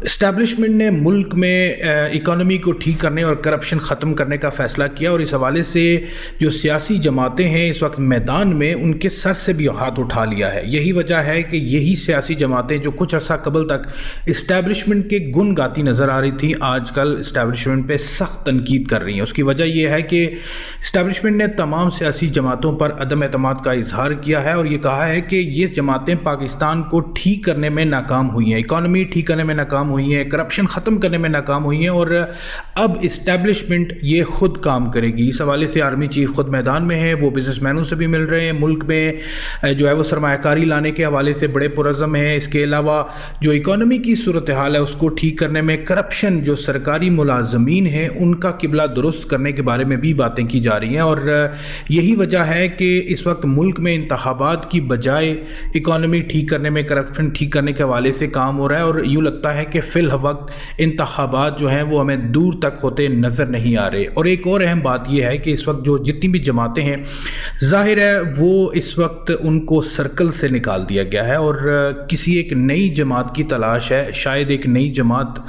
Establishment ने मुल्क में इकॉनमी को ठीक करने और करप्शन ख़त्म करने का फ़ैसला किया और इस हवाले से जो सियासी जमातें हैं इस वक्त मैदान में उनके सर से भी हाथ उठा लिया है। यही वजह है कि यही सियासी जमातें जो कुछ अर्सा कबल तक इस्टेब्लिशमेंट के गुण गाती नज़र आ रही थी, आजकल इस्टेब्लिशमेंट पे सख्त तनकीद कर रही हैं। उसकी वजह यह है कि इस्टेब्लिशमेंट ने तमाम सियासी जमातों पर अदम एतमाद का इजहार किया है और ये कहा है कि ये जमातें पाकिस्तान को ठीक करने में नाकाम हुई हैं, इकॉनमी ठीक करने में नाकाम हुई हैं, करप्शन ख़त्म करने में नाकाम हुई हैं और अब इस्टेब्लिशमेंट ये खुद काम करेगी। इस हवाले से आर्मी चीफ खुद मैदान में है, वो बिजनेसमैनों से भी मिल रहे हैं, मुल्क में जो है वो सरमायाकारी लाने के हवाले से बड़े पुरज़म हैं। इसके अलावा जो इकॉनमी की सूरत हाल है उसको ठीक करने में, करप्शन जो सरकारी मुलाजमीन हैं उनका किबला दुरुस्त करने के बारे में भी बातें की जा रही हैं और यही वजह है कि इस वक्त मुल्क में इंतखाबात की बजाय इकॉनमी ठीक करने में, करप्शन ठीक करने के हवाले से काम हो रहा है और यूँ लगता है कि फिल वक्त इंतखाबात जो हैं वो हमें दूर तक होते नज़र नहीं आ रहे। और एक और अहम बात यह है कि इस वक्त जो जितनी भी जमातें हैं, जाहिर है वो इस वक्त उनको सर्कल से निकाल दिया गया है और किसी एक नई जमात की तलाश है। शायद एक नई जमात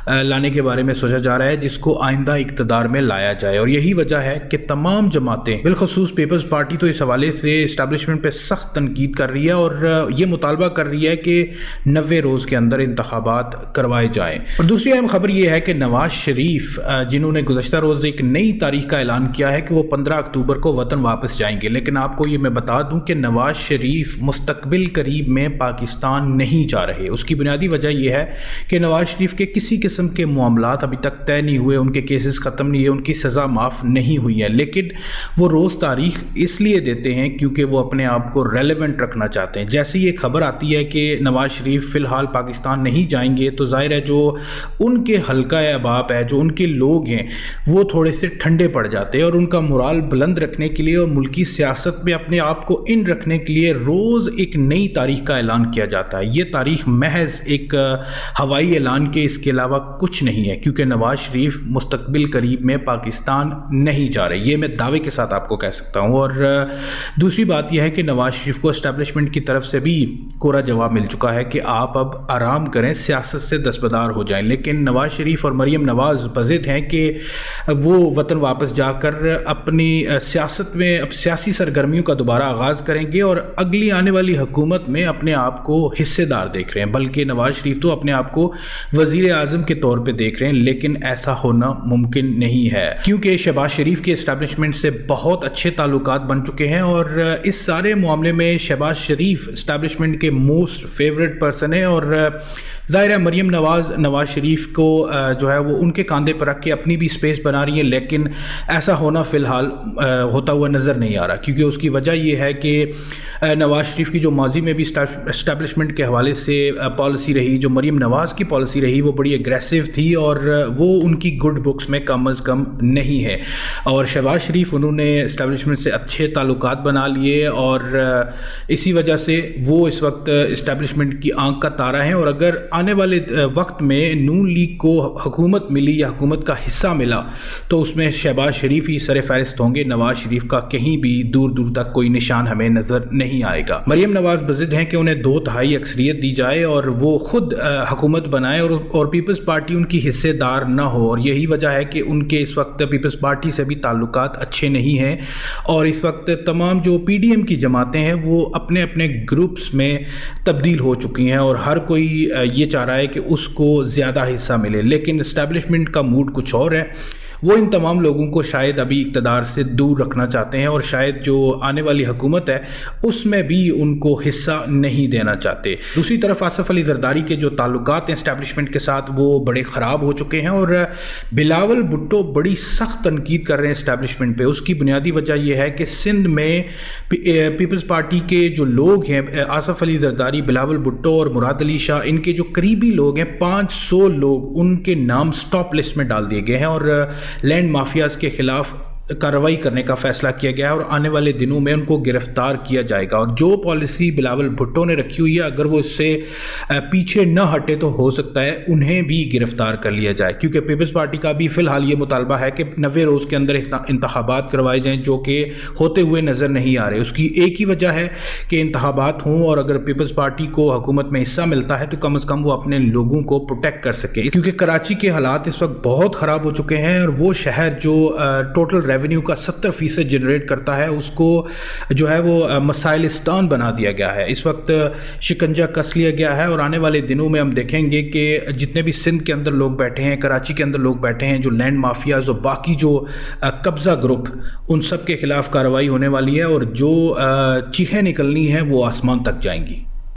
लाने के बारे में सोचा जा रहा है जिसको आइंदा इक़्तिदार में लाया जाए और यही वजह है कि तमाम जमातें, बिलखुसूस पीपल्स पार्टी तो इस हवाले से इस्टेब्लिशमेंट पर सख्त तनकीद कर रही है और ये मुतालबा कर रही है कि 90 रोज़ के अंदर इंतखाबात करवाए जाएं। और दूसरी अहम खबर यह है कि नवाज शरीफ जिन्होंने गुज़श्ता रोज़ एक नई तारीख का ऐलान किया है कि वो 15 अक्टूबर को वतन वापस जाएंगे, लेकिन आपको ये मैं बता दूं कि नवाज शरीफ मुस्तकबिल करीब में पाकिस्तान नहीं जा रहे। उसकी बुनियादी वजह यह है कि नवाज शरीफ के किसी किस्म के मामलात अभी तक तय नहीं हुए, उनके केसेस ख़त्म नहीं है, उनकी सज़ा माफ़ नहीं हुई है, लेकिन वो रोज़ तारीख इसलिए देते हैं क्योंकि वो अपने आप को रेलेवेंट रखना चाहते हैं। जैसे ये खबर आती है कि नवाज शरीफ फ़िलहाल पाकिस्तान नहीं जाएंगे तो जाहिर है जो उनके हल्का अहबाब है, जो उनके लोग हैं, वो थोड़े से ठंडे पड़ जाते हैं और उनका मोराल बुलंद रखने के लिए और मुल्की सियासत में अपने आप को इन रखने के लिए रोज़ एक नई तारीख का ऐलान किया जाता है। ये तारीख महज एक हवाई ऐलान के इसके अलावा कुछ नहीं है क्योंकि नवाज शरीफ मुस्तकबिल करीब में पाकिस्तान नहीं जा रहे, ये मैं दावे के साथ आपको कह सकता हूँ। और दूसरी बात यह है कि नवाज शरीफ को एस्टेब्लिशमेंट की तरफ से भी कोरा जवाब मिल चुका है कि आप अब आराम करें, सियासत से दस्तबरदार हो जाएं, लेकिन नवाज शरीफ और मरियम नवाज बज़िद हैं कि वो वतन वापस जाकर अपनी सियासत में अब सियासी सरगर्मियों का दोबारा आगाज़ करेंगे और अगली आने वाली हुकूमत में अपने आप को हिस्सेदार देख रहे हैं। बल्कि नवाज शरीफ तो अपने आप को वज़ीर आज़म के तौर पे देख रहे हैं, लेकिन ऐसा होना मुमकिन नहीं है क्योंकि शहबाज शरीफ के इस्टेब्लिशमेंट से बहुत अच्छे ताल्लुकात बन चुके हैं और इस सारे मामले में शहबाज शरीफ इस्टेब्लिशमेंट के मोस्ट फेवरेट पर्सन है और ज़ाहिर है मरियम नवाज शरीफ को जो है वो उनके कंधे पर रख के अपनी भी स्पेस बना रही है, लेकिन ऐसा होना फ़िलहाल होता हुआ नज़र नहीं आ रहा क्योंकि उसकी वजह यह है कि नवाज शरीफ की जो माजी में भी इस्टेब्लिशमेंट के हवाले से पॉलिसी रही, जो मरियम नवाज़ की पॉलिसी रही, वो बड़ी एग्रेसिव थी और वो उनकी गुड बुक्स में कम अज़ कम नहीं है। और शहबाज शरीफ उन्होंने इस्टेब्लिशमेंट से अच्छे ताल्लुकात बना लिए और इसी वजह से वो इस वक्त इस्टेब्लिशमेंट की आंख का तारा है और अगर आने वाले वक्त में नून लीग को हुकूमत मिली या हुकूमत का हिस्सा मिला तो उसमें शहबाज शरीफ ही सर फहरिस्त होंगे, नवाज शरीफ का कहीं भी दूर दूर तक कोई निशान हमें नज़र नहीं आएगा। मरियम नवाज बज़िद हैं कि उन्हें 2/3 अक्सरियत दी जाए और वो खुद हुकूमत बनाए और पीपल्स पार्टी उनकी हिस्सेदार ना हो और यही वजह है कि उनके इस वक्त पीपल्स पार्टी से भी ताल्लुकात अच्छे नहीं हैं और इस वक्त तमाम जो PDM की जमातें हैं वो अपने अपने ग्रुप्स में तब्दील हो चुकी हैं और हर कोई ये चाह रहा है कि उसको ज़्यादा हिस्सा मिले, लेकिन इस्टेब्लिशमेंट का मूड कुछ और है। वो इन तमाम लोगों को शायद अभी इक़्तिदार से दूर रखना चाहते हैं और शायद जो आने वाली हुकूमत है उसमें भी उनको हिस्सा नहीं देना चाहते। दूसरी तरफ आसिफ अली जरदारी के जो ताल्लुकात हैं इस्टेब्लिशमेंट के साथ वो बड़े ख़राब हो चुके हैं और बिलावल भुट्टो बड़ी सख्त तनकीद कर रहे हैं इस्टेब्लिशमेंट पे। उसकी बुनियादी वजह यह है कि सिंध में पीपल्स पार्टी के जो लोग हैं, आसिफ अली जरदारी, बिलावल भुट्टो और मुराद अली शाह, इनके जो करीबी लोग हैं 500 लोग, उनके नाम स्टॉप लिस्ट में डाल दिए गए हैं और लैंड माफियाज़ के ख़िलाफ़ कार्रवाई करने का फ़ैसला किया गया है और आने वाले दिनों में उनको गिरफ़्तार किया जाएगा। और जो पॉलिसी बिलावल भुट्टो ने रखी हुई है, अगर वो इससे पीछे न हटे तो हो सकता है उन्हें भी गिरफ़्तार कर लिया जाए, क्योंकि पीपल्स पार्टी का भी फ़िलहाल ये मुतालबा है कि 90 रोज़ के अंदर इंतखाबात करवाए जाएँ, जो कि होते हुए नज़र नहीं आ रहे। उसकी एक ही वजह है कि इंतखाबात हों और अगर पीपल्स पार्टी को हुकूमत में हिस्सा मिलता है तो कम से कम वो अपने लोगों को प्रोटेक्ट कर सके, क्योंकि कराची के हालात इस वक्त बहुत ख़राब हो चुके हैं और वो शहर जो टोटल रेवेन्यू का 70% जनरेट करता है, उसको जो है वो मसाइलिस्तान बना दिया गया है। इस वक्त शिकंजा कस लिया गया है और आने वाले दिनों में हम देखेंगे कि जितने भी सिंध के अंदर लोग बैठे हैं, कराची के अंदर लोग बैठे हैं, जो लैंड माफियाज और बाकी जो कब्ज़ा ग्रुप, उन सब के खिलाफ कार्रवाई होने वाली है और जो चीखें निकलनी है वो आसमान तक जाएंगी।